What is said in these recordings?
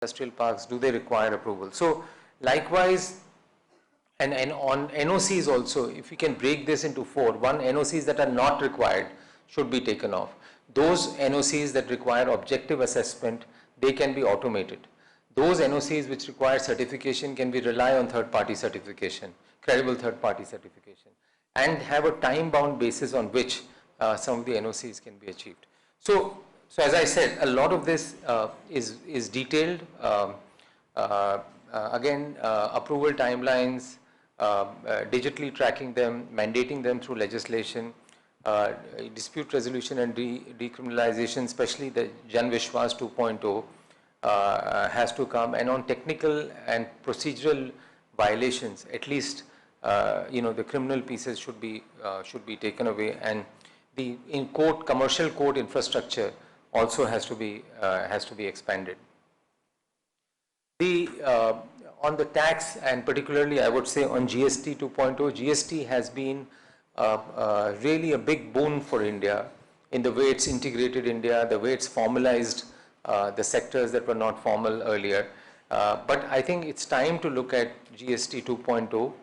industrial parks, do they require approval? So likewise, and on NOCs also, if we can break this into four, one, NOCs that are not required should be taken off. Those NOCs that require objective assessment, they can be automated. Those NOCs which require certification can be rely on third-party certification, credible third-party certification, and have a time-bound basis on which some of the NOCs can be achieved. So as I said, a lot of this is detailed. Again, approval timelines, digitally tracking them, mandating them through legislation, dispute resolution and decriminalization, especially the Jan Vishwas 2.0 has to come, and on technical and procedural violations, at least the criminal pieces should be taken away, and the commercial code infrastructure also has to be expanded. On the tax, and particularly I would say on GST 2.0, GST has been really a big boon for India in the way it's integrated India, the way it's formalized the sectors that were not formal earlier. But I think it's time to look at GST 2.0.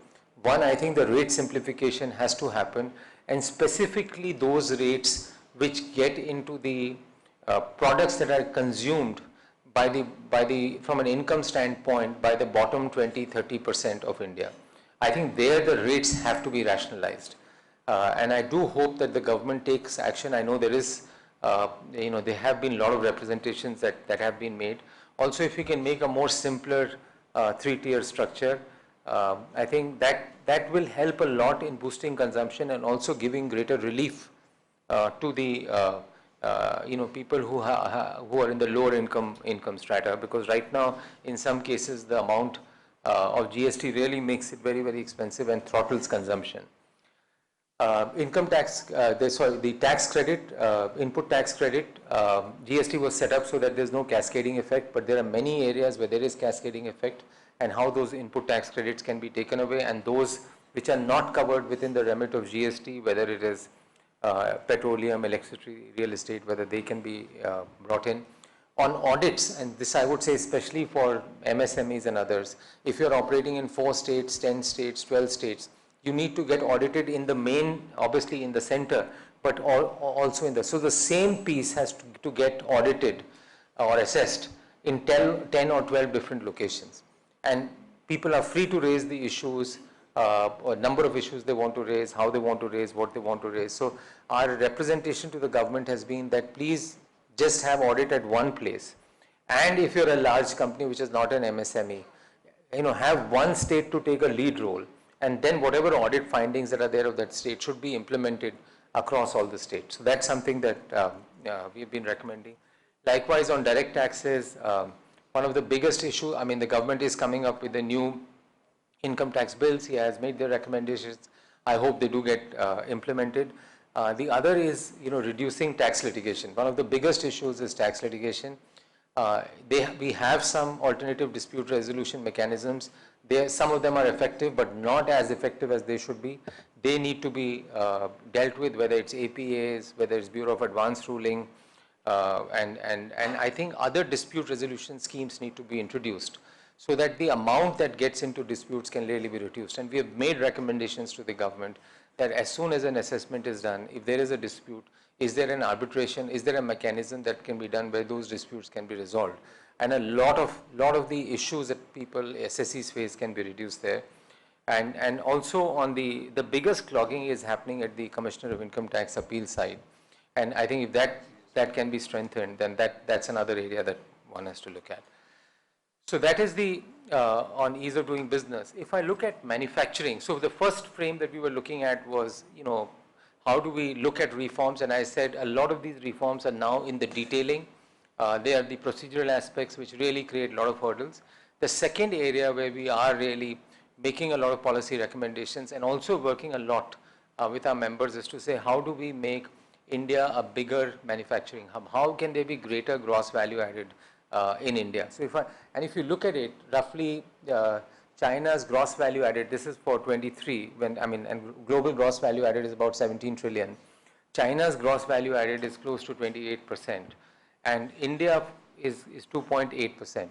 One, I think the rate simplification has to happen, and specifically those rates which get into the products that are consumed from an income standpoint by the bottom 20-30% of India. I think there the rates have to be rationalized, and I do hope that the government takes action. I know there is, there have been a lot of representations that have been made. Also, if we can make a more simpler three-tier structure, I think that will help a lot in boosting consumption and also giving greater relief to the people who are in the lower income strata, because right now in some cases the amount of GST really makes it very, very expensive and throttles consumption. Income tax, the tax credit, input tax credit, GST was set up so that there's no cascading effect, but there are many areas where there is cascading effect, and how those input tax credits can be taken away, and those which are not covered within the remit of GST, whether it is petroleum, electricity, real estate, whether they can be brought in. On audits, and this I would say especially for MSMEs and others, if you're operating in 4 states, 10 states, 12 states, you need to get audited in the main, obviously in the center, but also in the, so the same piece has to get audited or assessed in 10 or 12 different locations. And people are free to raise the issues, a number of issues they want to raise, how they want to raise, what they want to raise. So our representation to the government has been that please just have audit at one place. And if you're a large company which is not an MSME, have one state to take a lead role, and then whatever audit findings that are there of that state should be implemented across all the states. So that's something that we've been recommending. Likewise, on direct taxes, one of the biggest issues, I mean, the government is coming up with the new income tax bills. He has made their recommendations. I hope they do get implemented. The other is, reducing tax litigation. One of the biggest issues is tax litigation. We have some alternative dispute resolution mechanisms. Some of them are effective, but not as effective as they should be. They need to be dealt with, whether it's APAs, whether it's Bureau of Advanced Ruling, and I think other dispute resolution schemes need to be introduced so that the amount that gets into disputes can really be reduced. And we have made recommendations to the government that as soon as an assessment is done, if there is a dispute, is there an arbitration, is there a mechanism that can be done where those disputes can be resolved? And a lot of the issues that people, SSEs face, can be reduced there. And also on the biggest clogging is happening at the Commissioner of Income Tax appeal side. And I think if that can be strengthened, then that's another area that one has to look at. So that is the on ease of doing business. If I look at manufacturing, so the first frame that we were looking at was, how do we look at reforms? And I said a lot of these reforms are now in the detailing. They are the procedural aspects which really create a lot of hurdles. The second area where we are really making a lot of policy recommendations and also working a lot with our members is to say, how do we make India a bigger manufacturing hub? How can there be greater gross value added in India? So if you look at it, roughly China's gross value added, this is for 23, and global gross value added is about 17 trillion. China's gross value added is close to 28%, and India is 2.8%.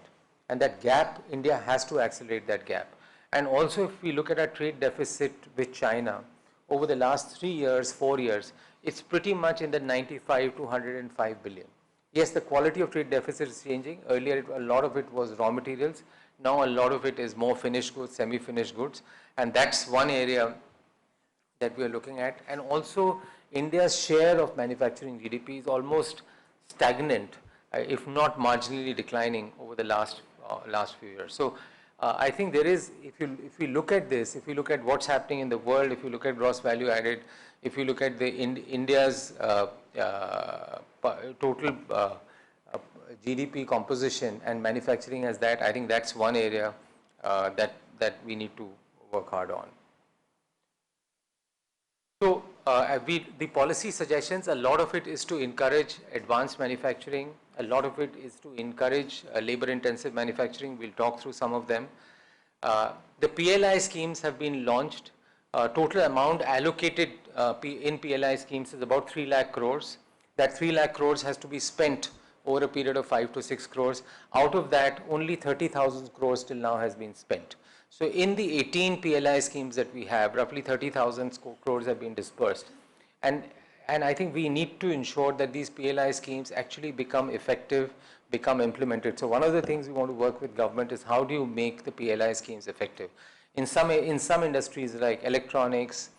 And that gap, India has to accelerate that gap. And also, if we look at our trade deficit with China, over the last 3 years, 4 years, it's pretty much in the 95 to 105 billion. Yes, the quality of trade deficit is changing. Earlier, a lot of it was raw materials. Now, a lot of it is more finished goods, semi-finished goods. And that's one area that we are looking at. And also, India's share of manufacturing GDP is almost stagnant, if not marginally declining over the last few years. So, I think there is, if we look at this, if we look at what's happening in the world, if you look at gross value added, if you look at the India's total GDP composition and manufacturing as that, I think that's one area that we need to work hard on. So, the policy suggestions, a lot of it is to encourage advanced manufacturing. A lot of it is to encourage labor-intensive manufacturing. We'll talk through some of them. The PLI schemes have been launched. Total amount allocated in PLI schemes is about 3 lakh crores. That 3 lakh crores has to be spent over a period of 5 to 6 crores. Out of that, only 30,000 crores till now has been spent. So in the 18 PLI schemes that we have, roughly 30,000 crores have been dispersed. And I think we need to ensure that these PLI schemes actually become effective, become implemented. So one of the things we want to work with government is how do you make the PLI schemes effective? In some industries like electronics,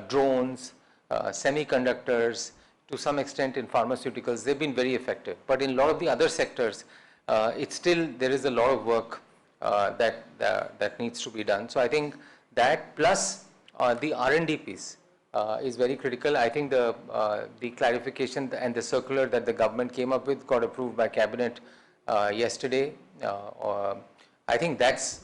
drones, semiconductors, to some extent in pharmaceuticals, they've been very effective. But in a lot of the other sectors, it's still, there is a lot of work that needs to be done. So I think that plus the R&D piece is very critical. I think the clarification and the circular that the government came up with got approved by cabinet yesterday. I think that's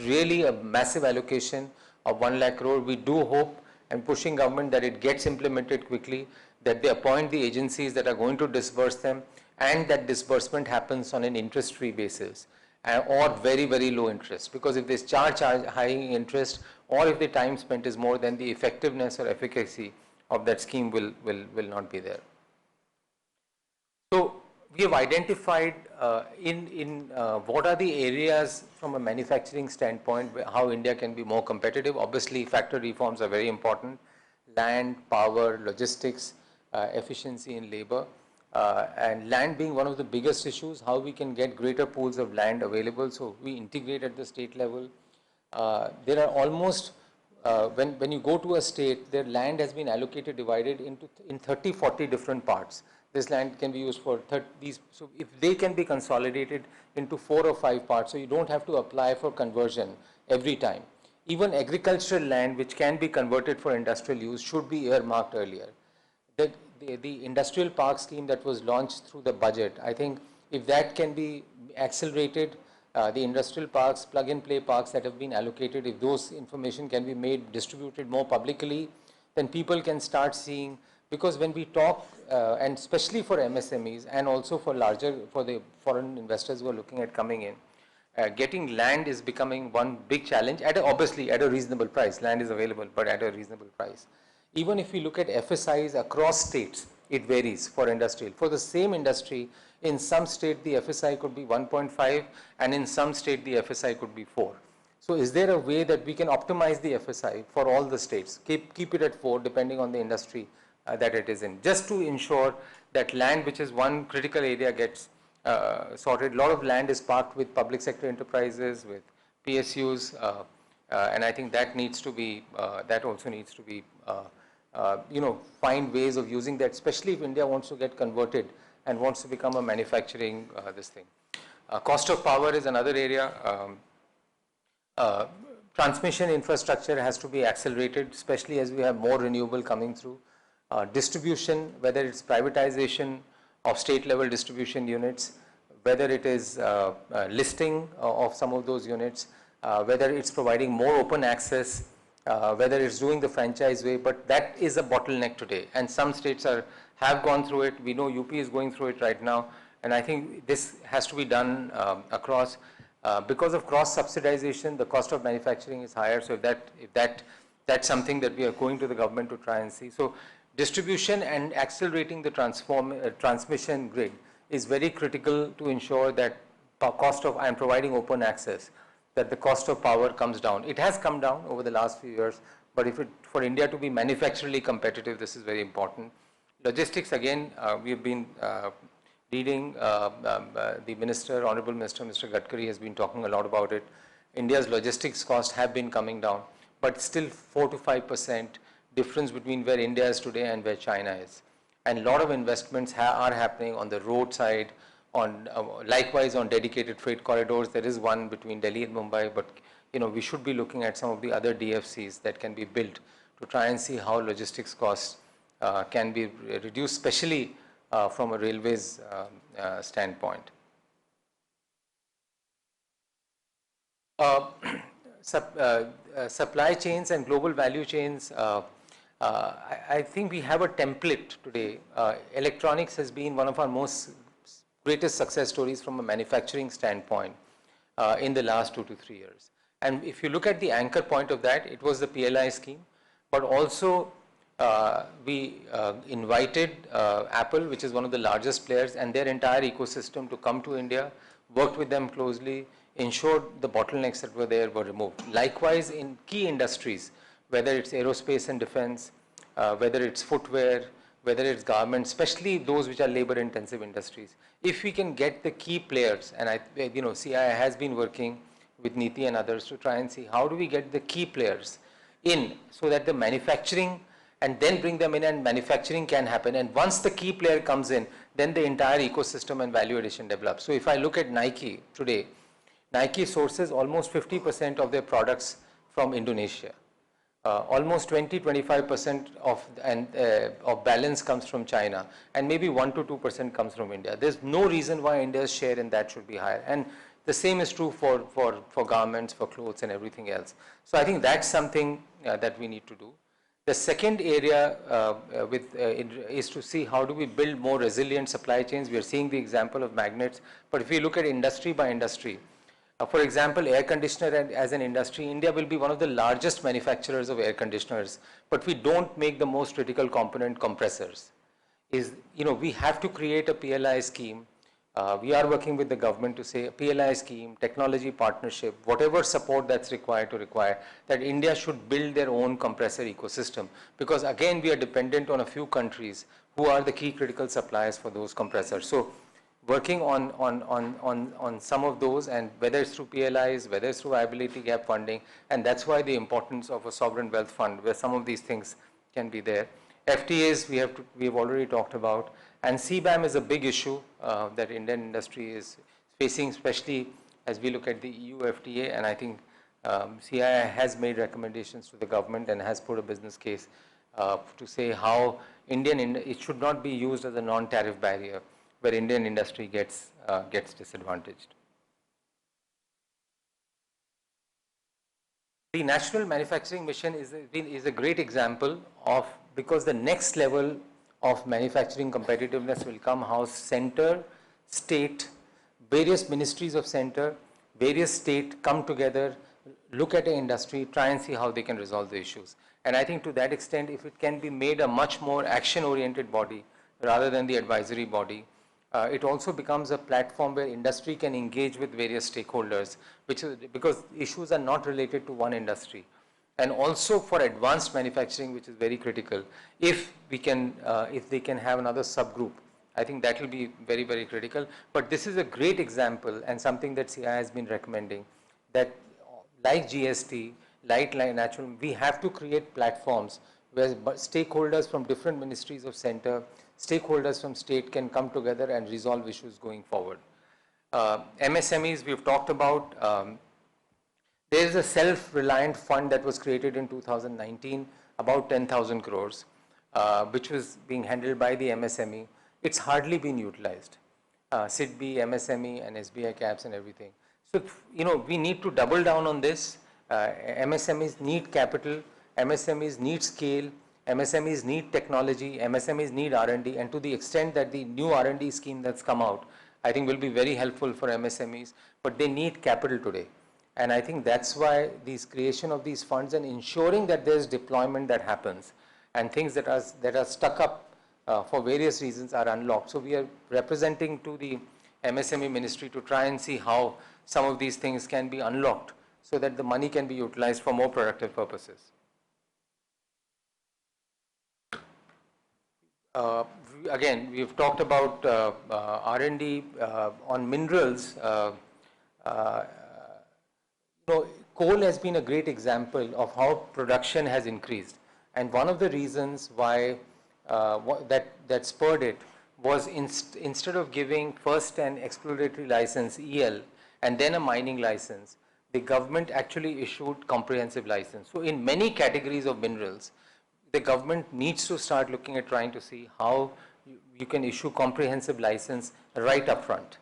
really a massive allocation of 1 lakh crore. We do hope and pushing government that it gets implemented quickly, that they appoint the agencies that are going to disburse them, and that disbursement happens on an interest-free basis or very, very low interest. Because if they charge high interest or if the time spent is more, then the effectiveness or efficacy of that scheme will not be there. So we have identified what are the areas from a manufacturing standpoint how India can be more competitive. Obviously, factory reforms are very important. Land, power, logistics, efficiency in labor. And land being one of the biggest issues, how we can get greater pools of land available. So we integrate at the state level. There are almost, when you go to a state, their land has been allocated, divided in 30, 40 different parts. This land can be used for so if they can be consolidated into 4 or 5 parts, so you don't have to apply for conversion every time. Even agricultural land which can be converted for industrial use should be earmarked earlier. The industrial park scheme that was launched through the budget, I think if that can be accelerated, the industrial parks, plug-and-play parks that have been allocated, if those information can be made, distributed more publicly, then people can start seeing, because when we talk, and especially for MSMEs and also for the foreign investors who are looking at coming in, getting land is becoming one big challenge, obviously at a reasonable price. Land is available, but at a reasonable price. Even if we look at FSIs across states, it varies for industrial. For the same industry, in some state the FSI could be 1.5 and in some state the FSI could be 4. So is there a way that we can optimize the FSI for all the states, keep it at 4 depending on the industry that it is in, just to ensure that land, which is one critical area, gets sorted. A lot of land is parked with public sector enterprises, with PSUs, and I think that needs to be, that also needs to be, find ways of using that, especially if India wants to get converted and wants to become a manufacturing this thing. Cost of power is another area. Transmission infrastructure has to be accelerated, especially as we have more renewable coming through. Distribution, whether it's privatization of state level distribution units, whether it is listing of some of those units, whether it's providing more open access, whether it's doing the franchise way, but that is a bottleneck today. And some states have gone through it. We know UP is going through it right now. And I think this has to be done across. Because of cross subsidization, the cost of manufacturing is higher. So that's something that we are going to the government to try and see. So distribution and accelerating the transmission grid is very critical to ensure that cost of, I am providing open access, that the cost of power comes down. It has come down over the last few years, but if it, for India to be manufacturally competitive, this is very important. Logistics, again, we have been reading, the Minister, Honorable Minister, Mr. Gadkari has been talking a lot about it. India's logistics costs have been coming down, but still 4 to 5% difference between where India is today and where China is. And a lot of investments are happening on the road side, on likewise on dedicated freight corridors. There is one between Delhi and Mumbai, but we should be looking at some of the other DFCs that can be built to try and see how logistics costs can be reduced, especially from a railways standpoint. Supply chains and global value chains, I think we have a template today. Electronics has been one of our greatest success stories from a manufacturing standpoint in the last 2 to 3 years. And if you look at the anchor point of that, it was the PLI scheme, but also we invited Apple, which is one of the largest players, and their entire ecosystem to come to India, worked with them closely, ensured the bottlenecks that were there were removed. Likewise, in key industries, whether it's aerospace and defense, whether it's footwear, whether it's garments, especially those which are labor-intensive industries. If we can get the key players, and CII has been working with Niti and others to try and see how do we get the key players in so that the manufacturing, and then bring them in and manufacturing can happen. And once the key player comes in, then the entire ecosystem and value addition develops. So if I look at Nike today, Nike sources almost 50% of their products from Indonesia. Almost 20-25% of balance comes from China, and maybe 1 to 2% comes from India. There's no reason why India's share in that should be higher. And the same is true for garments, for clothes and everything else. So I think that's something that we need to do. The second area is to see how do we build more resilient supply chains. We are seeing the example of magnets, but if we look at industry by industry, for example, air conditioner as an industry, India will be one of the largest manufacturers of air conditioners, but we don't make the most critical component, compressors. We have to create a PLI scheme. We are working with the government to say a PLI scheme, technology partnership, whatever support that's required that India should build their own compressor ecosystem. Because again, we are dependent on a few countries who are the key critical suppliers for those compressors. So working on some of those, and whether it's through PLIs, whether it's through viability gap funding, and that's why the importance of a sovereign wealth fund where some of these things can be there. FTAs we have already talked about, and CBAM is a big issue that Indian industry is facing, especially as we look at the EU FTA, and I think CII has made recommendations to the government and has put a business case to say how it should not be used as a non-tariff barrier where Indian industry gets disadvantaged. The National Manufacturing Mission is a great example of, because the next level of manufacturing competitiveness will come how center, state, various ministries of center, various state come together, look at an industry, try and see how they can resolve the issues. And I think to that extent, if it can be made a much more action-oriented body rather than the advisory body, it also becomes a platform where industry can engage with various stakeholders, because issues are not related to one industry. And also for advanced manufacturing, which is very critical, if they can have another subgroup, I think that will be very, very critical. But this is a great example and something that CII has been recommending, that like GST, like natural, we have to create platforms where stakeholders from different ministries of center, stakeholders from state can come together and resolve issues going forward. MSMEs we've talked about. There is a self-reliant fund that was created in 2019, about 10,000 crores, which was being handled by the MSME. It's hardly been utilized. SIDBI, MSME and SBI caps and everything. So, we need to double down on this. MSMEs need capital, MSMEs need scale, MSMEs need technology, MSMEs need R&D, and to the extent that the new R&D scheme that's come out, I think will be very helpful for MSMEs, but they need capital today. And I think that's why these creation of these funds and ensuring that there's deployment that happens and things that are stuck up for various reasons are unlocked. So we are representing to the MSME ministry to try and see how some of these things can be unlocked so that the money can be utilized for more productive purposes. Again, we've talked about R&D on minerals. Coal has been a great example of how production has increased. And one of the reasons why that spurred it was instead of giving first an exploratory license, EL, and then a mining license, the government actually issued comprehensive license. So in many categories of minerals, the government needs to start looking at trying to see how you can issue comprehensive license right up front.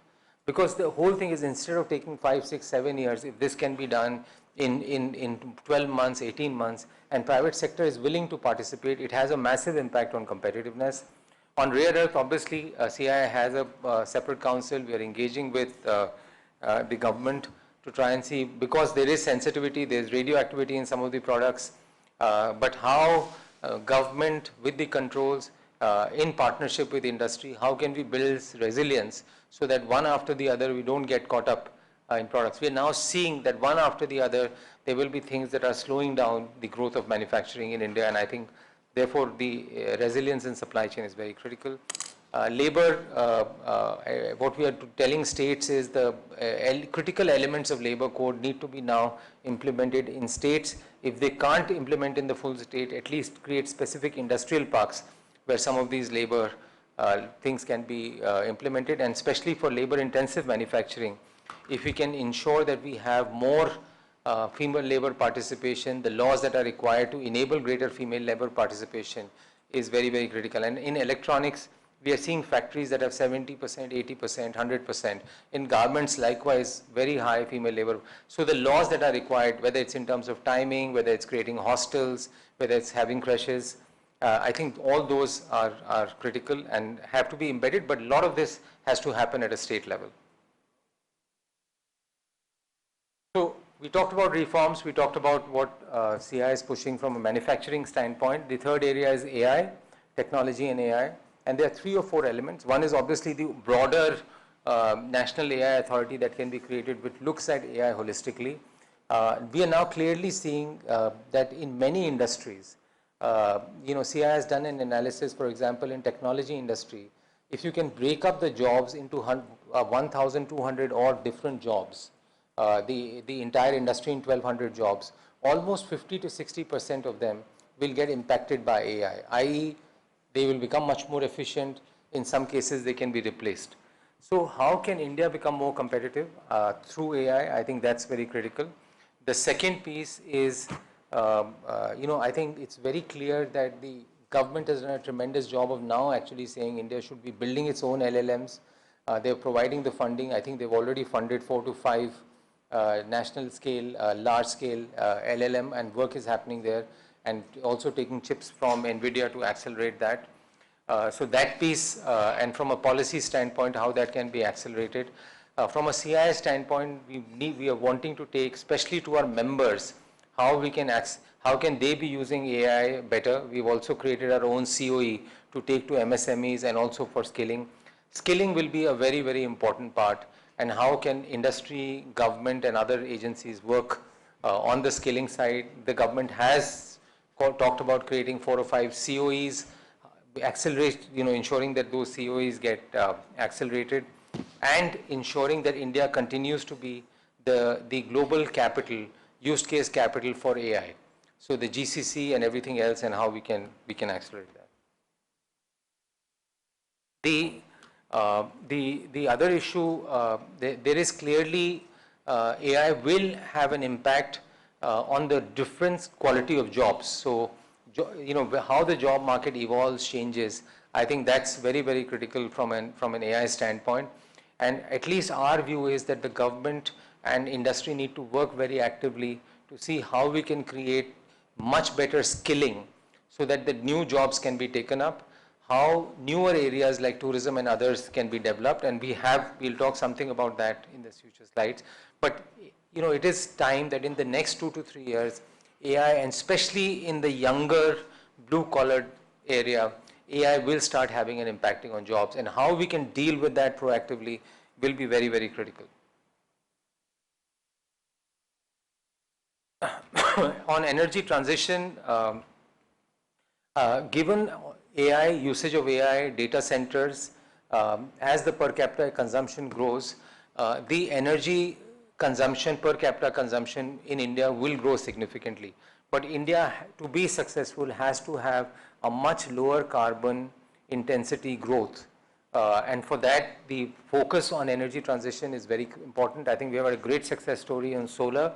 Because the whole thing is, instead of taking 5, 6, 7 years, if this can be done in 12 months, 18 months, and private sector is willing to participate, it has a massive impact on competitiveness. On rare earth, obviously, CII has a separate council. We are engaging with the government to try and see, because there is sensitivity, there is radioactivity in some of the products, but how government with the controls in partnership with industry, how can we build resilience so that one after the other we don't get caught up in products. We are now seeing that one after the other there will be things that are slowing down the growth of manufacturing in India, and I think therefore the resilience in supply chain is very critical. Labor, what we are telling states is the critical elements of labor code need to be now implemented in states. If they can't implement in the full state, at least create specific industrial parks where some of these labor things can be implemented, and especially for labor intensive manufacturing, if we can ensure that we have more female labor participation, the laws that are required to enable greater female labor participation is very, very critical. And in electronics, we are seeing factories that have 70%, 80%, 100%. In garments, likewise, very high female labor. So the laws that are required, whether it's in terms of timing, whether it's creating hostels, whether it's having creches, I think all those are critical and have to be embedded, but a lot of this has to happen at a state level. So we talked about reforms, we talked about what CII is pushing from a manufacturing standpoint. The third area is AI, technology and AI. And there are 3 or 4 elements. One is obviously the broader national AI authority that can be created, which looks at AI holistically. We are now clearly seeing that in many industries, CII has done an analysis, for example, in technology industry. If you can break up the jobs into 1,200 odd different jobs, the entire industry in 1,200 jobs, almost 50 to 60% of them will get impacted by AI, i.e., they will become much more efficient. In some cases, they can be replaced. So how can India become more competitive through AI? I think that's very critical. The second piece is, I think it's very clear that the government has done a tremendous job of now actually saying India should be building its own LLMs. They're providing the funding. I think they've already funded 4 to 5 national scale, large scale LLM, and work is happening there, and also taking chips from NVIDIA to accelerate that. So that piece, and from a policy standpoint, how that can be accelerated. From a CII standpoint, we are wanting to take, especially to our members, how can they be using AI better. We've also created our own COE to take to MSMEs and also for skilling. Skilling will be a very, very important part, and how can industry, government and other agencies work on the skilling side. The government has talked about creating 4 or 5 COEs, accelerate, ensuring that those COEs get accelerated, and ensuring that India continues to be the global capital, use case capital for AI. So the GCC and everything else, and how we can accelerate that. The other issue, there is clearly AI will have an impact on the different quality of jobs. So, how the job market evolves, changes, I think that's very, very critical from an AI standpoint. And at least our view is that the government and industry need to work very actively to see how we can create much better skilling so that the new jobs can be taken up, how newer areas like tourism and others can be developed, and we'll talk something about that in the future slides. But it is time that in the next 2 to 3 years, AI, and especially in the younger blue-collar area, AI will start having an impacting on jobs, and how we can deal with that proactively will be very, very critical. On energy transition, given AI, usage of AI, data centers, as the per capita consumption grows, the energy consumption, per capita consumption in India will grow significantly. But India, to be successful, has to have a much lower carbon intensity growth. And for that, the focus on energy transition is very important. I think we have a great success story on solar,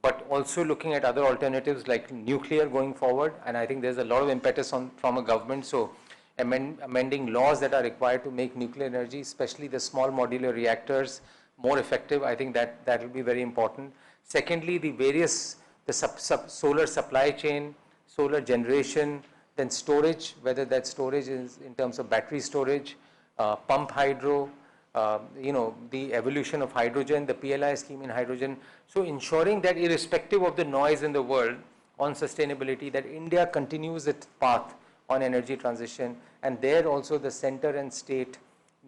but also looking at other alternatives like nuclear going forward. And I think there's a lot of impetus from a government. So amending laws that are required to make nuclear energy, especially the small modular reactors, more effective. I think that will be very important. Secondly, the solar supply chain, solar generation, then storage, whether that storage is in terms of battery storage, pump hydro, the evolution of hydrogen, the PLI scheme in hydrogen. So ensuring that irrespective of the noise in the world on sustainability, that India continues its path on energy transition, and there also the center and state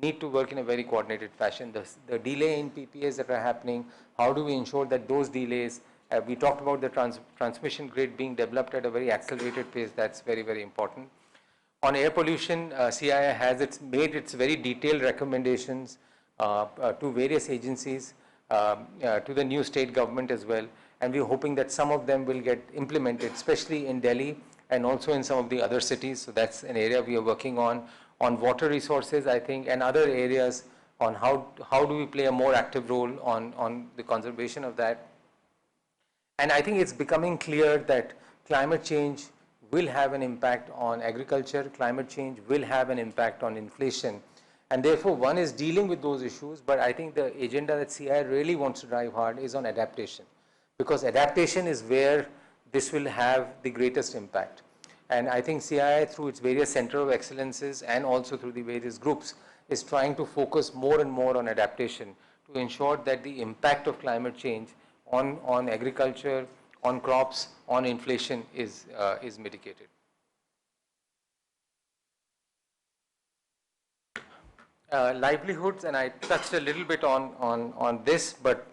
need to work in a very coordinated fashion. The delay in PPAs that are happening, how do we ensure that those delays, we talked about the transmission grid being developed at a very accelerated pace, that's very, very important. On air pollution, CII has made its very detailed recommendations to various agencies, to the new state government as well, and we're hoping that some of them will get implemented, especially in Delhi and also in some of the other cities. So that's an area we are working on water resources, I think, and other areas on how do we play a more active role on the conservation of that. And I think it's becoming clear that climate change will have an impact on agriculture, climate change will have an impact on inflation. And therefore, one is dealing with those issues, but I think the agenda that CII really wants to drive hard is on adaptation, because adaptation is where this will have the greatest impact. And I think CII, through its various center of excellences and also through the various groups, is trying to focus more and more on adaptation to ensure that the impact of climate change on agriculture, on crops, on inflation is mitigated. Livelihoods, and I touched a little bit on this, but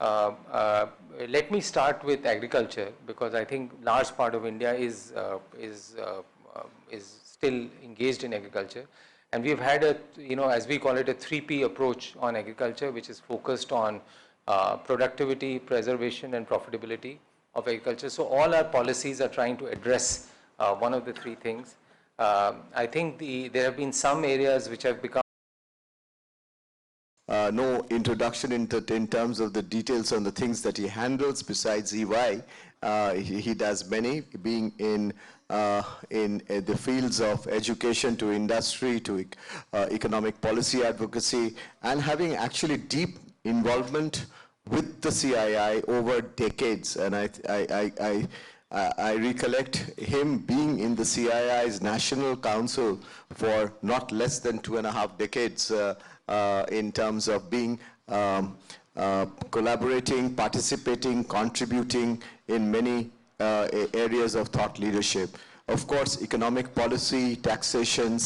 let me start with agriculture, because I think large part of India is still engaged in agriculture, and we've had as we call it, a 3P approach on agriculture, which is focused on productivity, preservation, and profitability of agriculture. So all our policies are trying to address one of the three things. I think there have been some areas which have become no introduction in terms of the details on the things that he handles besides EY. He does many, being in the fields of education to industry to economic policy advocacy, and having actually deep involvement with the CII over decades. And I recollect him being in the CII's National Council for not less than 2.5 decades in terms of being collaborating, participating, contributing in many areas of thought leadership. Of course, economic policy, taxation,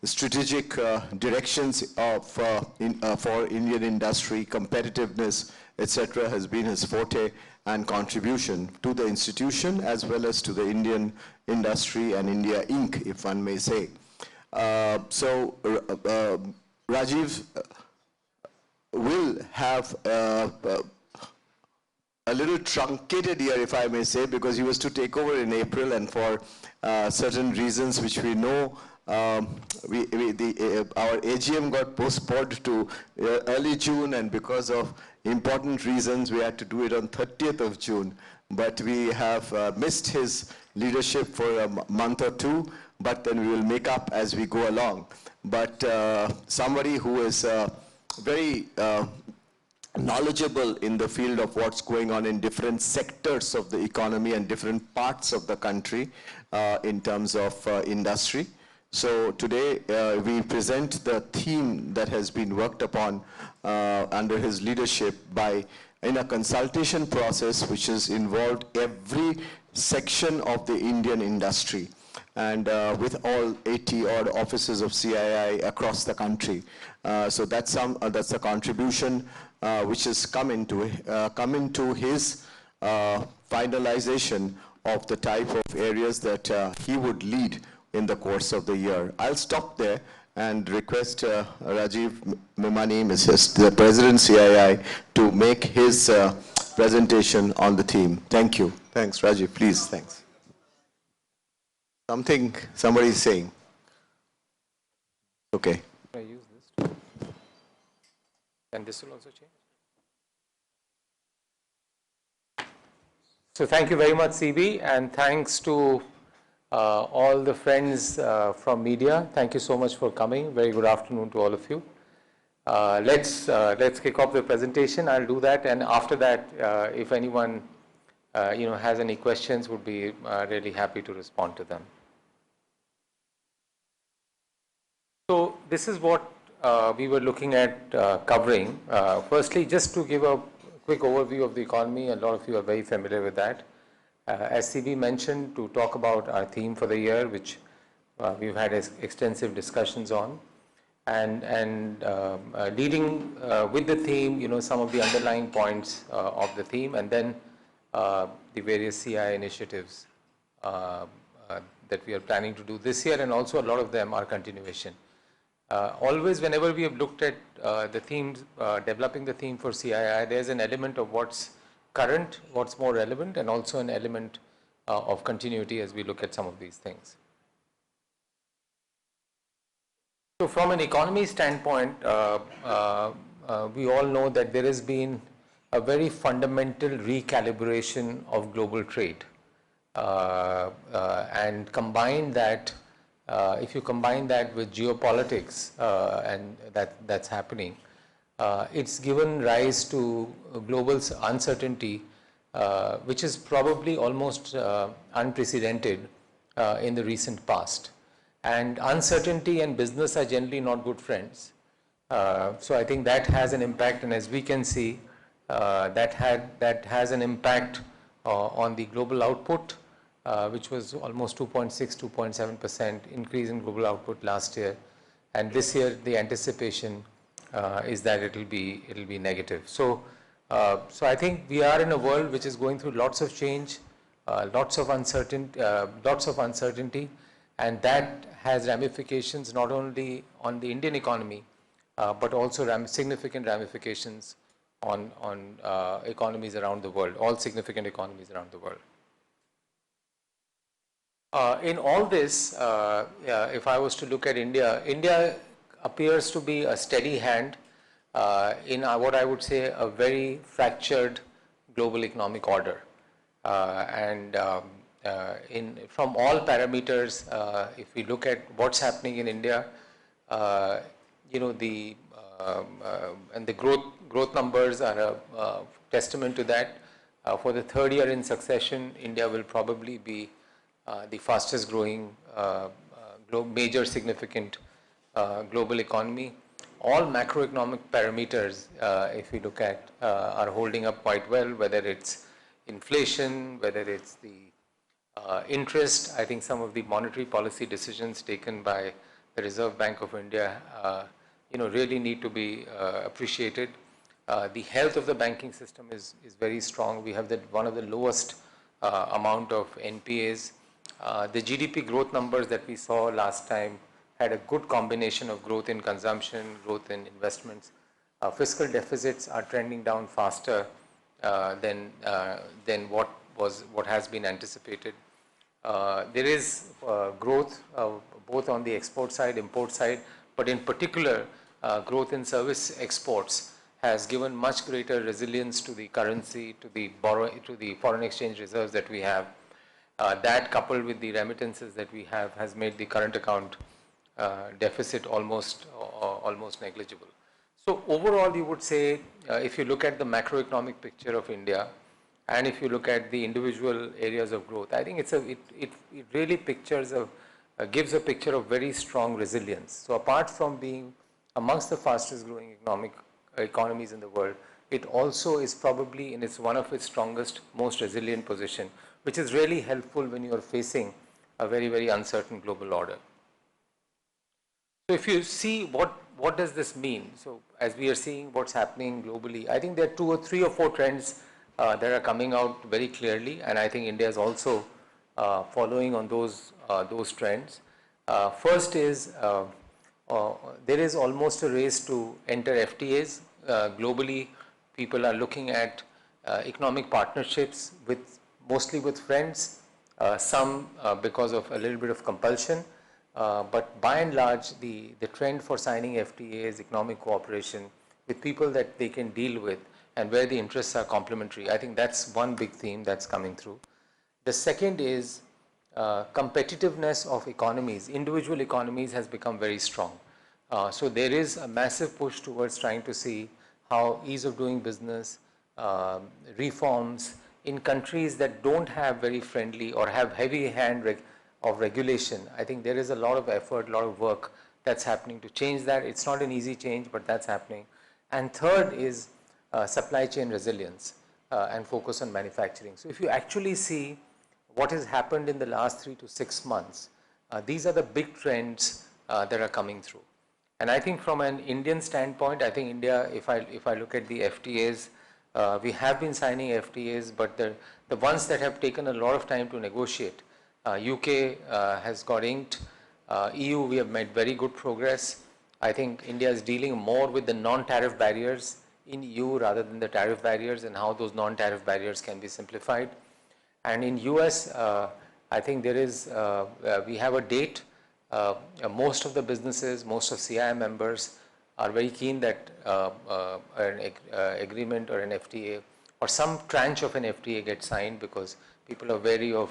strategic directions for Indian industry, competitiveness, etc., has been his forte and contribution to the institution as well as to the Indian industry and India Inc., if one may say. So Rajiv will have a little truncated year, if I may say, because he was to take over in April, and for certain reasons which we know, our AGM got postponed to early June, and because of important reasons we had to do it on 30th of June. But we have missed his leadership for a month or two, but then we will make up as we go along. But somebody who is very knowledgeable in the field of what's going on in different sectors of the economy and different parts of the country in terms of industry. So today we present the theme that has been worked upon under his leadership in a consultation process which has involved every section of the Indian industry. and with all 80 odd offices of CII across the country. So that's the contribution which has come into his finalization of the type of areas that he would lead in the course of the year. I'll stop there and request Rajiv Memani, the President CII, to make his presentation on the theme. Thank you. Thanks, Rajiv. Please, thanks. Somebody is saying. Okay. Can I use this? And this will also change. So thank you very much, CB, and thanks to all the friends from media. Thank you so much for coming. Very good afternoon to all of you. Let's kick off the presentation. I'll do that, and after that, if anyone has any questions, would be really happy to respond to them. So this is what we were looking at covering. Firstly, just to give a quick overview of the economy, a lot of you are very familiar with that. As CB mentioned, to talk about our theme for the year, which we've had extensive discussions on, and leading with the theme, some of the underlying points of the theme, and then the various CI initiatives that we are planning to do this year, and also a lot of them are continuation. Always, whenever we have looked at the themes, developing the theme for CII, there's an element of what's current, what's more relevant, and also an element of continuity as we look at some of these things. So from an economy standpoint, we all know that there has been a very fundamental recalibration of global trade. And combine that, if you combine that with geopolitics and that's happening, it's given rise to global uncertainty, which is probably almost unprecedented in the recent past. And uncertainty and business are generally not good friends. So I think that has an impact, and as we can see, that has an impact on the global output, which was almost 2.6, 2.7% increase in global output last year, and this year the anticipation is that it'll be negative. So I think we are in a world which is going through lots of change, lots of uncertainty, and that has ramifications not only on the Indian economy, but also significant ramifications on economies around the world, all significant economies around the world. In all this, if I was to look at India, India appears to be a steady hand in what I would say a very fractured global economic order. From all parameters, if we look at what's happening in India, and the growth numbers are a testament to that. For the third year in succession, India will probably be the fastest growing major significant global economy. All macroeconomic parameters, if we look at, are holding up quite well, whether it's inflation, whether it's the interest. I think some of the monetary policy decisions taken by the Reserve Bank of India really need to be appreciated. The health of the banking system is very strong. We have one of the lowest amount of NPAs. The GDP growth numbers that we saw last time had a good combination of growth in consumption, growth in investments. Fiscal deficits are trending down faster than what has been anticipated. There is growth both on the export side, import side, but in particular, growth in service exports has given much greater resilience to the currency, to the foreign exchange reserves that we have. That coupled with the remittances that we have has made the current account deficit almost negligible. So overall, you would say, if you look at the macroeconomic picture of India, and if you look at the individual areas of growth, I think it really gives a picture of very strong resilience. So apart from being amongst the fastest growing economies in the world, it also is probably in one of its strongest, most resilient position, which is really helpful when you are facing a very, very uncertain global order. So if you see what does this mean? So as we are seeing what's happening globally, I think there are 3 or 4 trends that are coming out very clearly, and I think India is also following on those trends. First is there is almost a race to enter FTAs. Globally, people are looking at economic partnerships with mostly with friends, some because of a little bit of compulsion. But by and large, the trend for signing FTAs, economic cooperation with people that they can deal with and where the interests are complementary, I think that's one big theme that's coming through. The second is competitiveness of economies. Individual economies has become very strong. So there is a massive push towards trying to see how ease of doing business, reforms in countries that don't have very friendly or have heavy hand of regulation. I think there is a lot of effort, a lot of work that's happening to change that. It's not an easy change, but that's happening. And third is supply chain resilience and focus on manufacturing. So if you actually see what has happened in the last 3 to 6 months, these are the big trends that are coming through. And I think from an Indian standpoint, I think India, if I look at the FTAs, we have been signing FTAs, but the ones that have taken a lot of time to negotiate, UK has got inked, EU we have made very good progress. I think India is dealing more with the non-tariff barriers in EU rather than the tariff barriers and how those non-tariff barriers can be simplified. And in US, I think there is, we have a date. Most of the businesses, most of CII members are very keen that an agreement or an FTA or some tranche of an FTA gets signed because people are wary of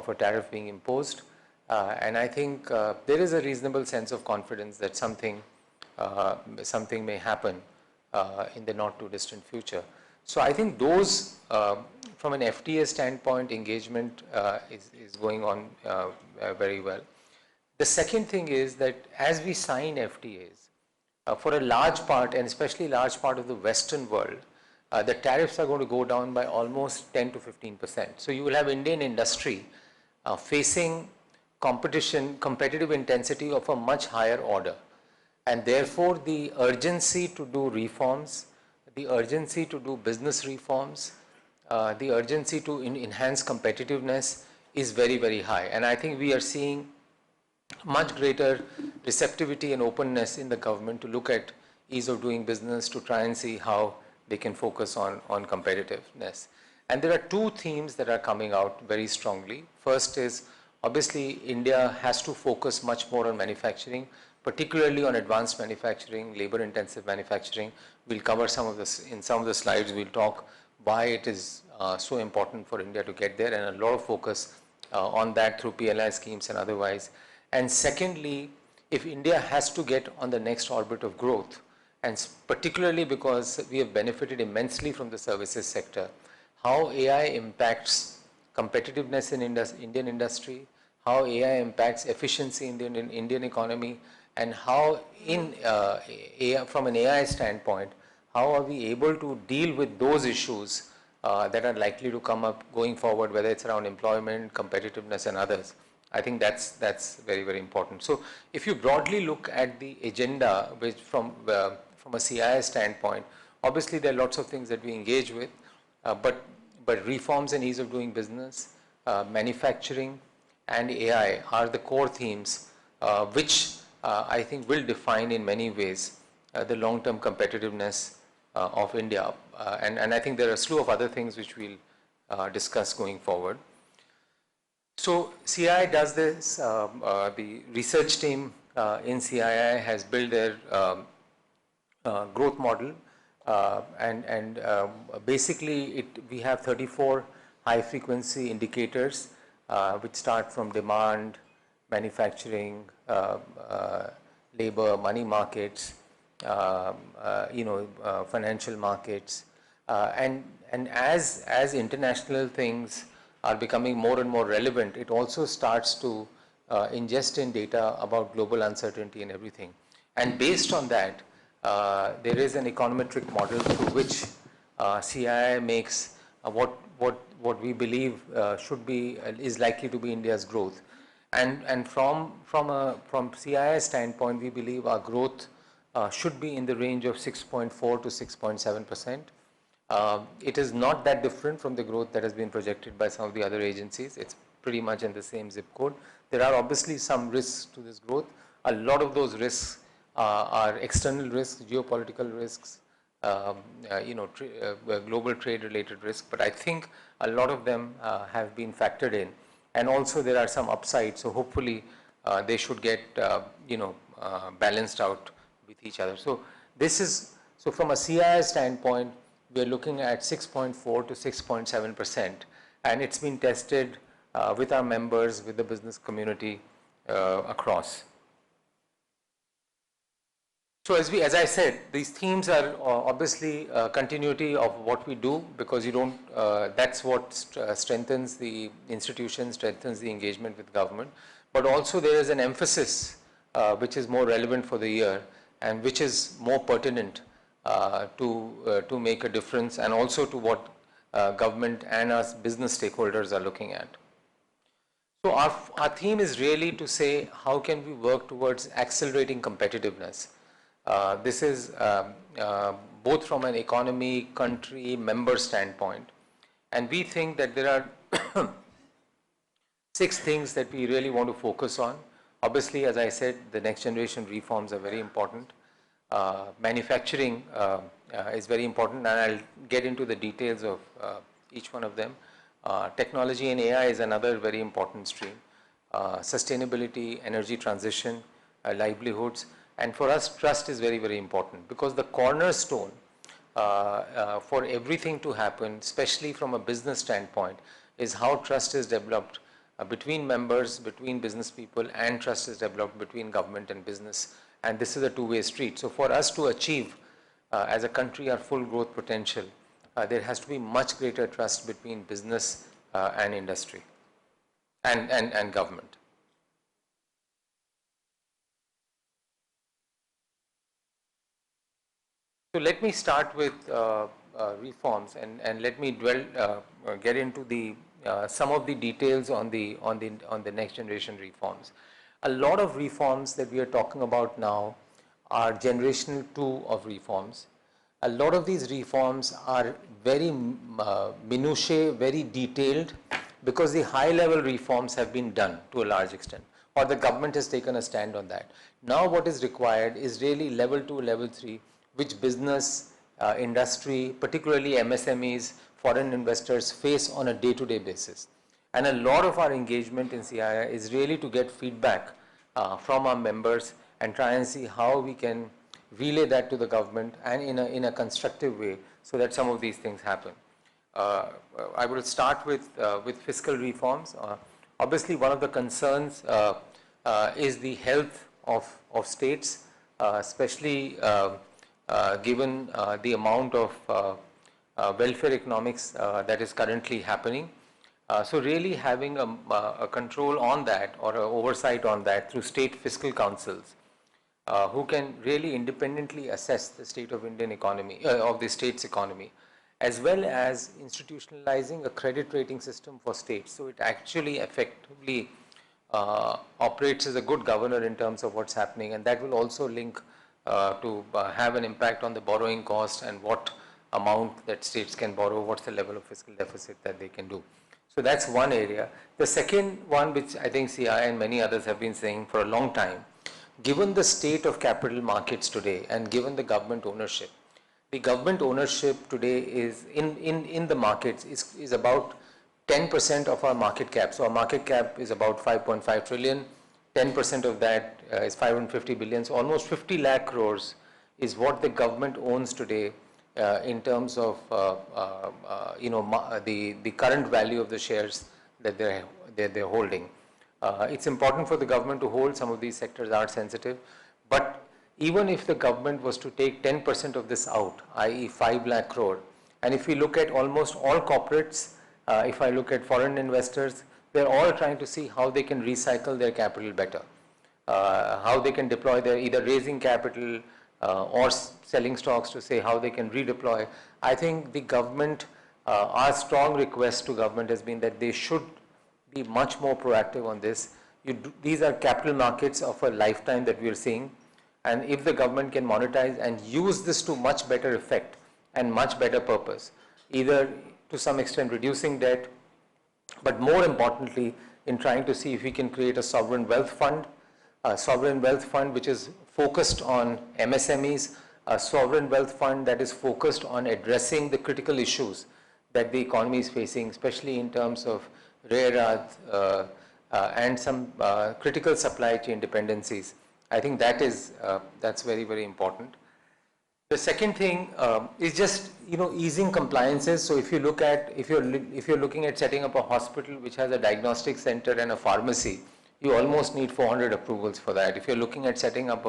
a tariff being imposed. And I think there is a reasonable sense of confidence that something may happen in the not too distant future. So I think those, from an FTA standpoint, engagement is going on very well. The second thing is that as we sign FTAs, for a large part, and especially large part of the Western world, the tariffs are going to go down by almost 10 to 15%. So you will have Indian industry facing competitive intensity of a much higher order. And therefore, the urgency to do reforms, the urgency to do business reforms, the urgency to enhance competitiveness is very, very high. And I think we are seeing much greater receptivity and openness in the government to look at ease of doing business, to try and see how they can focus on competitiveness. And there are 2 themes that are coming out very strongly. First is, obviously, India has to focus much more on manufacturing, particularly on advanced manufacturing, labor-intensive manufacturing. We'll cover some of this in some of the slides. We'll talk why it is so important for India to get there, and a lot of focus on that through PLI schemes and otherwise. And secondly, if India has to get on the next orbit of growth, and particularly because we have benefited immensely from the services sector, how AI impacts competitiveness in Indian industry, how AI impacts efficiency in the Indian economy, and how from an AI standpoint, how are we able to deal with those issues that are likely to come up going forward, whether it's around employment, competitiveness, and others. I think that's very, very important. So if you broadly look at the agenda, which from a CII standpoint, obviously there are lots of things that we engage with, but reforms and ease of doing business, manufacturing, and AI are the core themes which I think will define in many ways the long-term competitiveness of India. And I think there are a slew of other things which we'll discuss going forward. So CII does this, the research team in CII has built their growth model, and basically we have 34 high frequency indicators which start from demand, manufacturing, labor, money markets, financial markets, and as international things are becoming more and more relevant, it also starts to ingest in data about global uncertainty and everything. And based on that, there is an econometric model through which CII makes what we believe is likely to be India's growth. And from CII standpoint, we believe our growth should be in the range of 6.4 to 6.7%. It is not that different from the growth that has been projected by some of the other agencies. It's pretty much in the same zip code. There are obviously some risks to this growth. A lot of those risks are external risks, geopolitical risks, global trade related risks, but I think a lot of them have been factored in. And also there are some upsides, so hopefully they should get, balanced out with each other. So from a CII standpoint, we are looking at 6.4 to 6.7%, and it's been tested with our members, with the business community across. So as I said, these themes are obviously continuity of what we do, because that's what strengthens the institution, strengthens the engagement with government. But also there is an emphasis which is more relevant for the year and which is more pertinent to make a difference, and also to what government and us business stakeholders are looking at. So our theme is really to say, how can we work towards accelerating competitiveness? This is both from an economy, country, member standpoint. And we think that there are 6 things that we really want to focus on. Obviously, as I said, the next generation reforms are very important. Manufacturing is very important, and I'll get into the details of each one of them. Technology and AI is another very important stream. Sustainability, energy transition, livelihoods. And for us, trust is very, very important, because the cornerstone for everything to happen, especially from a business standpoint, is how trust is developed between members, between business people, and trust is developed between government and business. And this is a two-way street. So for us to achieve, as a country, our full growth potential, there has to be much greater trust between business and industry and government. So let me start with reforms, and let me get into the some of the details on the next generation reforms. A lot of reforms that we are talking about now are generational 2 of reforms. A lot of these reforms are very minutiae, very detailed, because the high level reforms have been done to a large extent, or the government has taken a stand on that. Now what is required is really level 2, level 3, which business, industry, particularly MSMEs, foreign investors face on a day-to-day basis. And a lot of our engagement in CII is really to get feedback from our members and try and see how we can relay that to the government, and in a constructive way, so that some of these things happen. I will start with fiscal reforms. Obviously, one of the concerns is the health of states, especially given the amount of welfare economics that is currently happening. So really having a control on that, or an oversight on that, through state fiscal councils, who can really independently assess the state of Indian economy, of the state's economy, as well as institutionalizing a credit rating system for states. So it actually effectively operates as a good governor in terms of what's happening, and that will also link to have an impact on the borrowing cost and what amount that states can borrow, what's the level of fiscal deficit that they can do. So that's one area. The second one, which I think CII and many others have been saying for a long time, given the state of capital markets today and given the government ownership, the government ownership today is in the markets is about 10% of our market cap. So our market cap is about 5.5 trillion. 10% of that is 550 billion. So almost 50 lakh crores is what the government owns today in terms of the current value of the shares that they're holding. It's important for the government to hold. Some of these sectors are sensitive, but even if the government was to take 10% of this out, i.e. 5 lakh crore, and if we look at almost all corporates, if I look at foreign investors, they're all trying to see how they can recycle their capital better, how they can deploy their, either raising capital or selling stocks, to say how they can redeploy. I think the government, our strong request to government has been that they should be much more proactive on this, These are capital markets of a lifetime that we are seeing. And if the government can monetize and use this to much better effect and much better purpose, either to some extent reducing debt, but more importantly, in trying to see if we can create a sovereign wealth fund which is focused on MSMEs, a sovereign wealth fund that is focused on addressing the critical issues that the economy is facing, especially in terms of rare earth and some critical supply chain dependencies. I think that's very, very important. The second thing is just easing compliances. So if you're looking at setting up a hospital which has a diagnostic center and a pharmacy, you almost need 400 approvals for that. If you're looking at setting up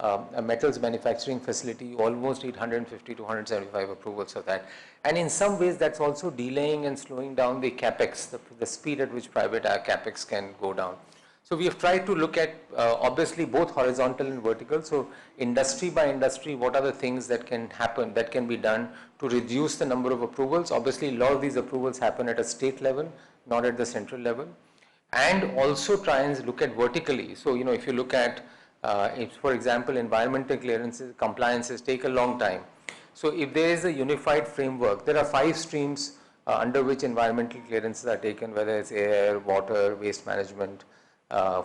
a metals manufacturing facility, you almost need 150 to 175 approvals for that. And in some ways, that's also delaying and slowing down the capex, the speed at which private capex can go down. So we have tried to look at obviously both horizontal and vertical. So industry by industry, what are the things that can happen, that can be done to reduce the number of approvals? Obviously, a lot of these approvals happen at a state level, not at the central level. And also try and look at vertically. So, if you look at, for example, environmental clearances, compliances take a long time. So if there is a unified framework, there are 5 streams under which environmental clearances are taken, whether it's air, water, waste management,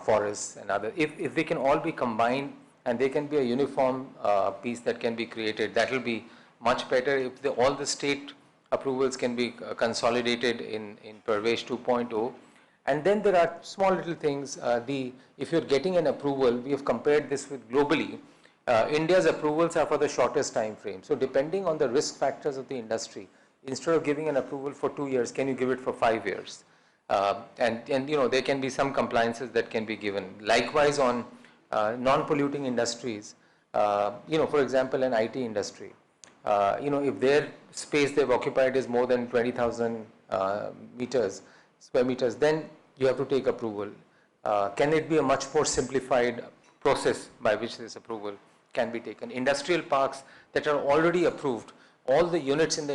forests and other. If they can all be combined and they can be a uniform piece that can be created, that will be much better. If all the state approvals can be consolidated in Parvesh 2.0. And then there are small little things. If you're getting an approval, we have compared this with globally. India's approvals are for the shortest time frame. So depending on the risk factors of the industry, instead of giving an approval for 2 years, can you give it for 5 years? And there can be some compliances that can be given. Likewise on non-polluting industries, for example, an IT industry, if their space they've occupied is more than 20,000 square meters, then you have to take approval. Can it be a much more simplified process by which this approval can be taken? Industrial parks that are already approved, all the units in the